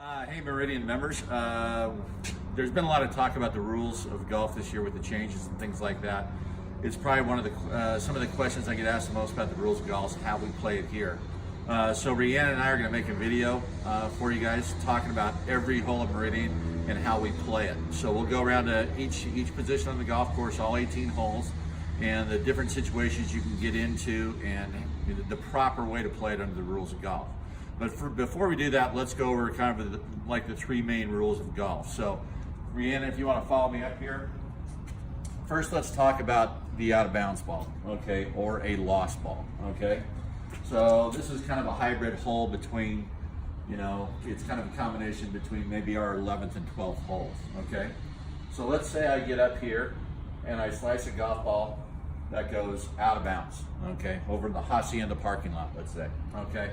Hey Meridian members, there's been a lot of talk about the rules of golf this year with the changes and things like that. It's probably one of the some of the questions I get asked the most about the rules of golf is how we play it here. So Rhiannon and I are going to make a video for you guys talking about every hole of Meridian and how we play it. So we'll go around to each position on the golf course, all 18 holes, and the different situations you can get into and the proper way to play it under the rules of golf. But before we do that, let's go over kind of like the three main rules of golf. So, Rhiannon, if you want to follow me up here. First, let's talk about the out of bounds ball, okay, or a lost ball, okay? So this is kind of a hybrid hole between, it's kind of a combination between maybe our 11th and 12th holes, okay? So let's say I get up here and I slice a golf ball that goes out of bounds, okay, over in the hacienda parking lot, let's say, okay?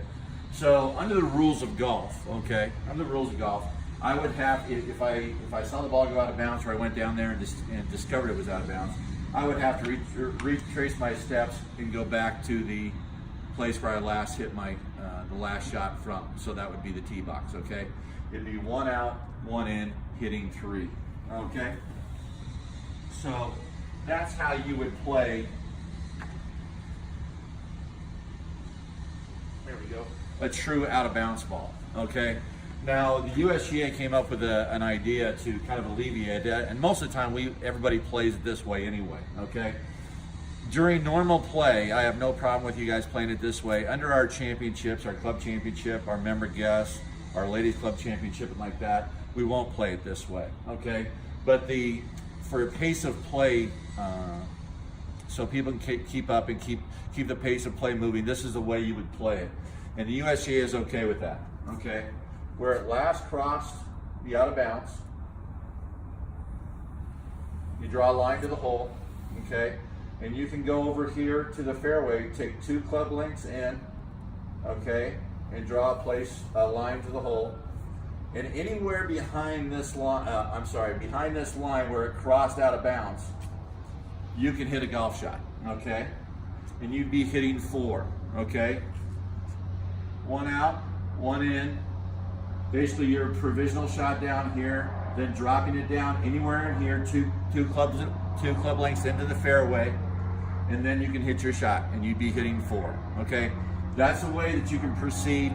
So under the rules of golf, okay, under the rules of golf, I would have, if I saw the ball go out of bounds or I went down there and discovered it was out of bounds, I would have to retrace my steps and go back to the place where I last hit my the last shot from. So that would be the tee box, okay? It'd be one out, one in, hitting three, okay? So that's how you would play. There we go. A true out of bounds ball, okay? Now the USGA came up with an idea to kind of alleviate that, and most of the time everybody plays it this way anyway, okay? During normal play, I have no problem with you guys playing it this way. Under our championships, our club championship, our member guests, our ladies club championship, and like that, we won't play it this way, okay? But for a pace of play, so people can keep up and keep the pace of play moving, this is the way you would play it. And the USGA is okay with that, okay? Where it last crossed the out of bounds, you draw a line to the hole, okay? And you can go over here to the fairway, take 2 club lengths in, okay? And draw a line to the hole. And anywhere behind this line, behind this line where it crossed out of bounds, you can hit a golf shot, okay? And you'd be hitting 4, okay? 1 out, 1 in. Basically your provisional shot down here, then dropping it down anywhere in here, two club lengths into the fairway, and then you can hit your shot and you'd be hitting 4, okay? That's a way that you can proceed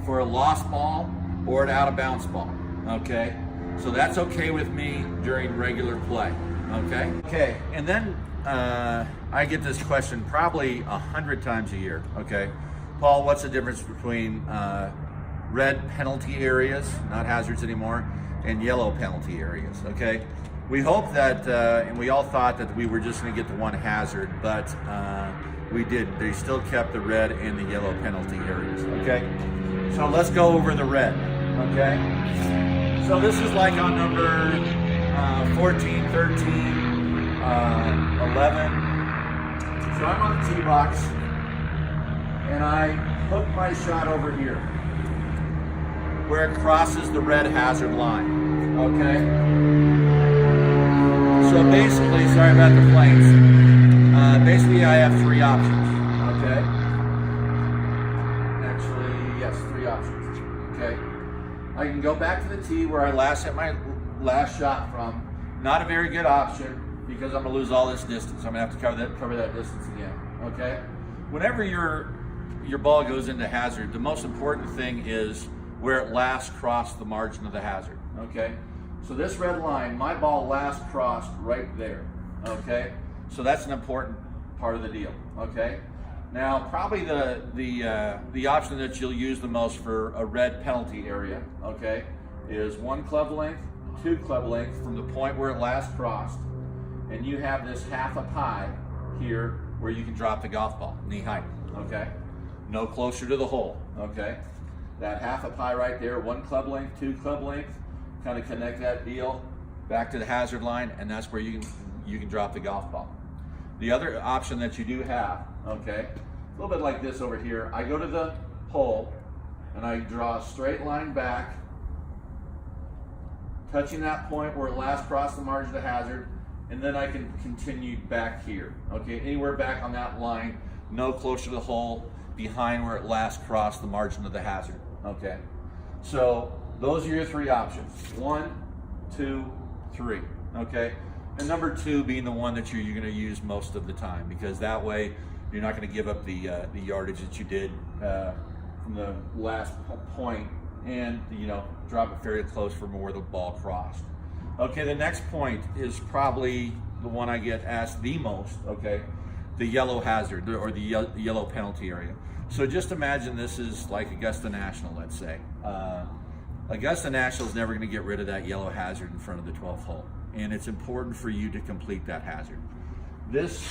for a lost ball or an out of bounds ball, okay? So that's okay with me during regular play, okay? Okay, and then I get this question probably 100 times a year, okay? Paul, what's the difference between red penalty areas, not hazards anymore, and yellow penalty areas, okay? We hope that, and we all thought that we were just gonna get the one hazard, but we didn't. They still kept the red and the yellow penalty areas, okay? So let's go over the red, okay? So this is like on number 14, 13, 11. So I'm on the tee box, and I hook my shot over here where it crosses the red hazard line, okay? So basically, sorry about the flames, basically I have 3 options, okay? Actually, yes, 3 options, okay? I can go back to the tee where I last hit my last shot from. Not a very good option because I'm gonna lose all this distance. I'm gonna have to cover that distance again, okay? Whenever your ball goes into hazard, the most important thing is where it last crossed the margin of the hazard, okay? So this red line, my ball last crossed right there, okay? So that's an important part of the deal, okay? Now, probably the option that you'll use the most for a red penalty area, okay, is 1 club length, 2 club length from the point where it last crossed, and you have this half up high here where you can drop the golf ball, knee height, okay? No closer to the hole, okay? That half up high right there, 1 club length, 2 club length, kind of connect that deal back to the hazard line, and that's where you can drop the golf ball. The other option that you do have, okay, a little bit like this over here, I go to the hole and I draw a straight line back, touching that point where it last crossed the margin of the hazard, and then I can continue back here, okay, anywhere back on that line, no closer to the hole, behind where it last crossed the margin of the hazard, okay? So those are your three options. 1, 2, 3. Okay. And number 2 being the one that you're going to use most of the time, because that way you're not going to give up the yardage that you did from the last point, and drop it very close from where the ball crossed. Okay, the next point is probably the one I get asked the most. Okay, the yellow hazard or the yellow penalty area. So just imagine this is like Augusta National, let's say. Augusta National is never going to get rid of that yellow hazard in front of the 12th hole, and it's important for you to complete that hazard. This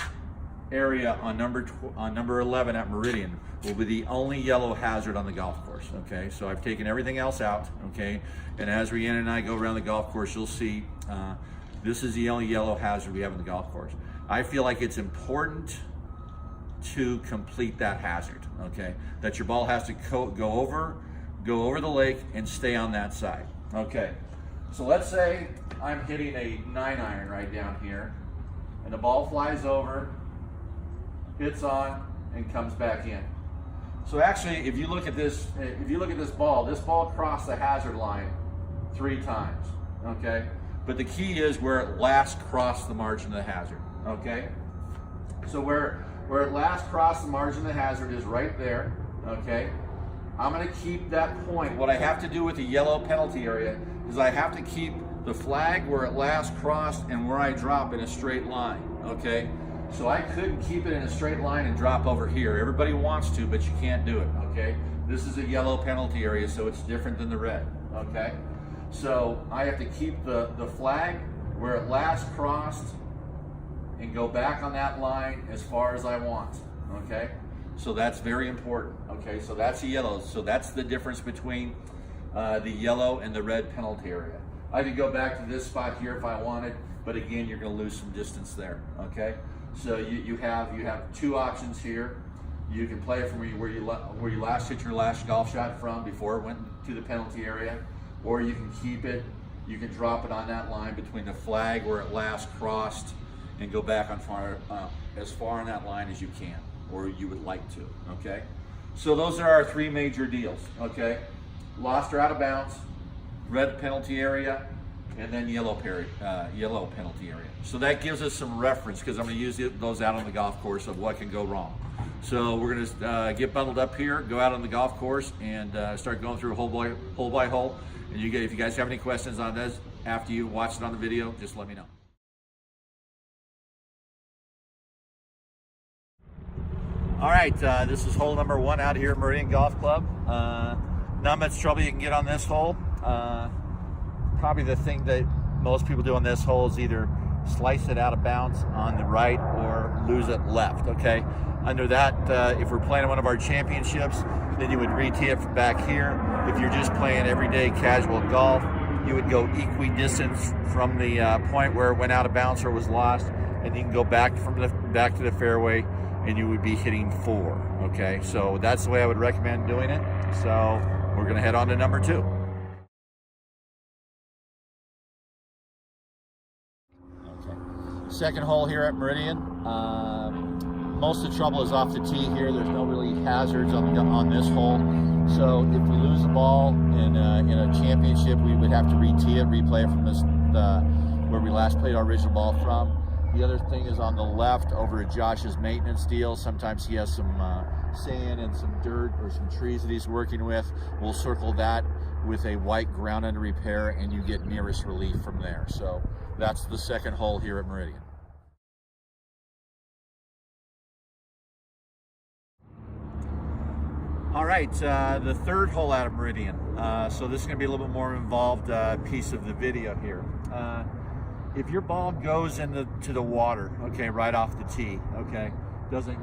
area on number 11 at Meridian will be the only yellow hazard on the golf course. Okay, so I've taken everything else out. Okay, and as Rhiannon and I go around the golf course, you'll see this is the only yellow hazard we have on the golf course. I feel like it's important to complete that hazard. Okay, that your ball has to go over the lake and stay on that side. Okay, so let's say I'm hitting a 9-iron right down here, and the ball flies over, hits on, and comes back in. So actually, if you look at this ball crossed the hazard line 3 times. Okay, but the key is where it last crossed the margin of the hazard. Okay, so where it last crossed the margin of the hazard is right there. Okay, I'm going to keep that point. What I have to do with the yellow penalty area is I have to keep the flag where it last crossed and where I drop in a straight line. Okay, so I couldn't keep it in a straight line and drop over here. Everybody wants to, but you can't do it. Okay, this is a yellow penalty area, so it's different than the red. Okay, so I have to keep the flag where it last crossed and go back on that line as far as I want. Okay, so that's very important. Okay, so that's the yellow. So that's the difference between the yellow and the red penalty area. I could go back to this spot here if I wanted, but again, you're going to lose some distance there. Okay, so you have 2 options here. You can play it from where you last hit your last golf shot from before it went to the penalty area, or you can keep it. You can drop it on that line between the flag where it last crossed and go back on as far on that line as you can, or you would like to. Okay, so those are our 3 major deals. Okay, lost or out of bounds, red penalty area, and then yellow penalty area. So that gives us some reference, because I'm going to use those out on the golf course of what can go wrong. So we're going to get bundled up here, go out on the golf course, and start going through hole by hole. And if you guys have any questions on this after you watch it on the video, just let me know. All right, this is hole number 1 out here at Meridian Golf Club. Not much trouble you can get on this hole. Probably the thing that most people do on this hole is either slice it out of bounds on the right or lose it left. Okay, under that, if we're playing one of our championships, then you would re-tee it from back here. If you're just playing everyday casual golf, you would go equidistant from the point where it went out of bounds or was lost, and you can go back to the fairway, and you would be hitting 4. Okay, so that's the way I would recommend doing it. So we're going to head on to number 2. Okay, second hole here at Meridian. Most of the trouble is off the tee here. There's no really hazards on this hole. So if we lose the ball in a championship, we would have to re-tee it, replay it from where we last played our original ball from. The other thing is on the left over at Josh's maintenance deal. Sometimes he has some sand and some dirt or some trees that he's working with. We'll circle that with a white ground under repair, and you get nearest relief from there. So that's the second hole here at Meridian. All right, the third hole out of Meridian. So this is going to be a little bit more involved piece of the video here. If your ball goes into the water, okay, right off the tee, okay, doesn't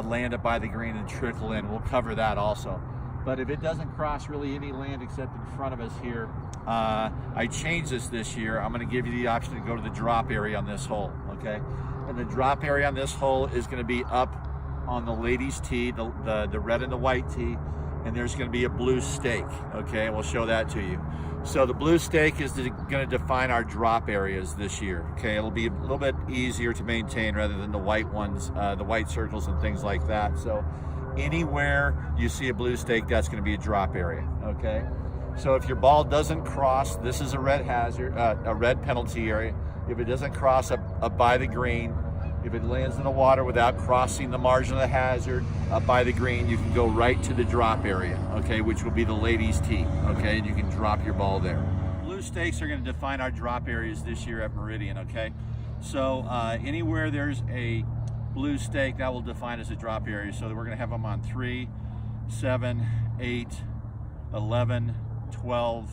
land up by the green and trickle in, we'll cover that also. But if it doesn't cross really any land except in front of us here, I changed this year. I'm going to give you the option to go to the drop area on this hole, okay? And the drop area on this hole is going to be up on the ladies' tee, the red and the white tee, and there's going to be a blue stake, okay? And we'll show that to you. So the blue stake is going to define our drop areas this year, okay? It'll be a little bit easier to maintain rather than the white ones, the white circles and things like that. So anywhere you see a blue stake, that's going to be a drop area, okay? So if your ball doesn't cross, this is a red hazard, a red penalty area. If it doesn't cross up by the green, if it lands in the water without crossing the margin of the hazard up by the green, you can go right to the drop area, okay, which will be the ladies' tee, okay, and you can drop your ball there. Blue stakes are going to define our drop areas this year at Meridian, okay? So anywhere there's a blue stake, that will define as a drop area. So we're going to have them on 3, 7, 8, 11, 12,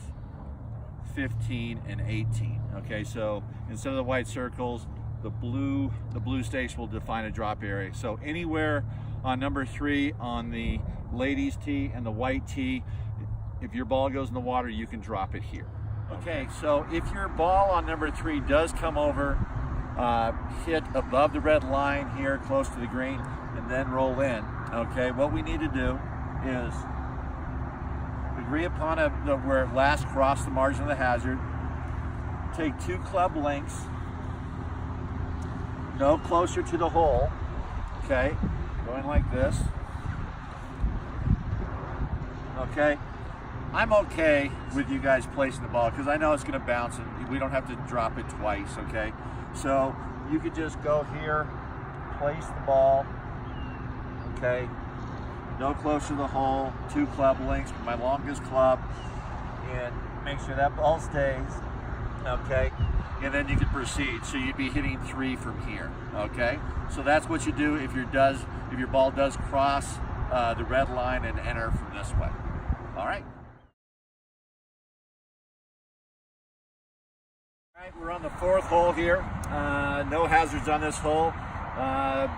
15, and 18, okay? So instead of the white circles, the blue stakes will define a drop area. So anywhere on number 3 on the ladies' tee and the white tee, if your ball goes in the water, you can drop it here. Okay, so if your ball on number 3 does come over, hit above the red line here close to the green, and then roll in, okay, what we need to do is agree upon where it last crossed the margin of the hazard, take 2 club lengths, no closer to the hole, okay, going like this, okay. I'm okay with you guys placing the ball because I know it's going to bounce and we don't have to drop it twice, okay? So you could just go here, place the ball, okay? No closer to the hole, 2 club lengths, my longest club, and make sure that ball stays, okay? And then you can proceed. So you'd be hitting 3 from here, okay? So that's what you do if your ball does cross the red line and enter from this way. All right. All right, we're on the 4th hole here. No hazards on this hole.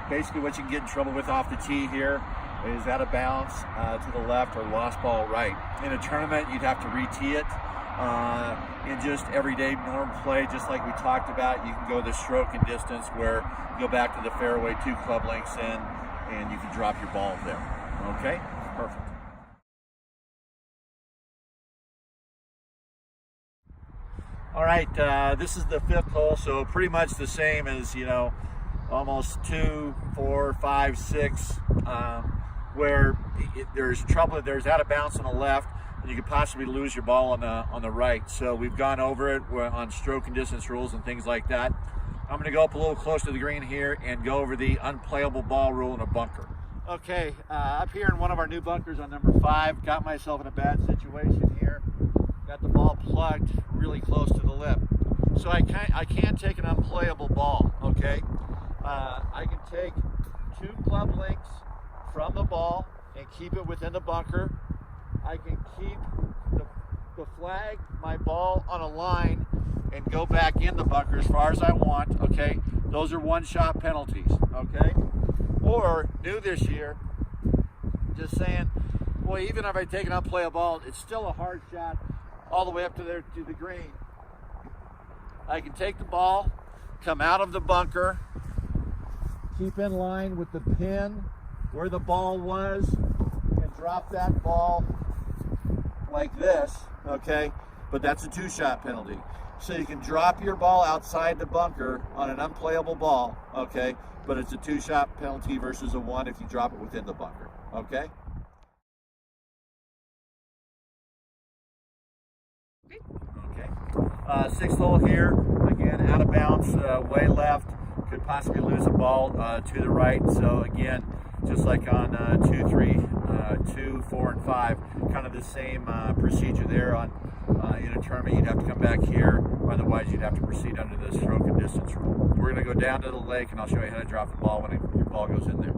Basically what you can get in trouble with off the tee here is out of bounds to the left or lost ball right. In a tournament, you'd have to re-tee it. In just everyday normal play, just like we talked about, you can go the stroke and distance where you go back to the fairway, 2 club lengths in, and you can drop your ball there. Okay, perfect. All right, this is the 5th hole, so pretty much the same as, you know, almost 2, 4, 5, 6, where there's trouble, there's out of bounds on the left, and you could possibly lose your ball on the right. So we've gone over it on stroke and distance rules and things like that. I'm going to go up a little close to the green here and go over the unplayable ball rule in a bunker. Okay, up here in one of our new bunkers on number 5, got myself in a bad situation here. Got the ball plugged really close to the lip. So I can't take an unplayable ball, okay? I can take 2 club lengths from the ball and keep it within the bunker. I can keep the flag, my ball on a line and go back in the bunker as far as I want, okay? Those are 1-shot penalties, okay? Or, new this year, just saying, boy, even if I take an unplayable ball, it's still a hard shot all the way up to the green. I can take the ball, come out of the bunker, keep in line with the pin where the ball was, and drop that ball like this, okay? But that's a 2-shot penalty. So you can drop your ball outside the bunker on an unplayable ball, okay? But it's a 2-shot penalty versus a 1 if you drop it within the bunker, okay? Okay. 6th hole here, again, out of bounds, way left, could possibly lose a ball to the right. So again, just like on 2, 3, 2, 4, and 5, kind of the same procedure there. On in a tournament, you'd have to come back here, otherwise you'd have to proceed under the stroke and distance rule. We're going to go down to the lake, and I'll show you how to drop the ball when your ball goes in there.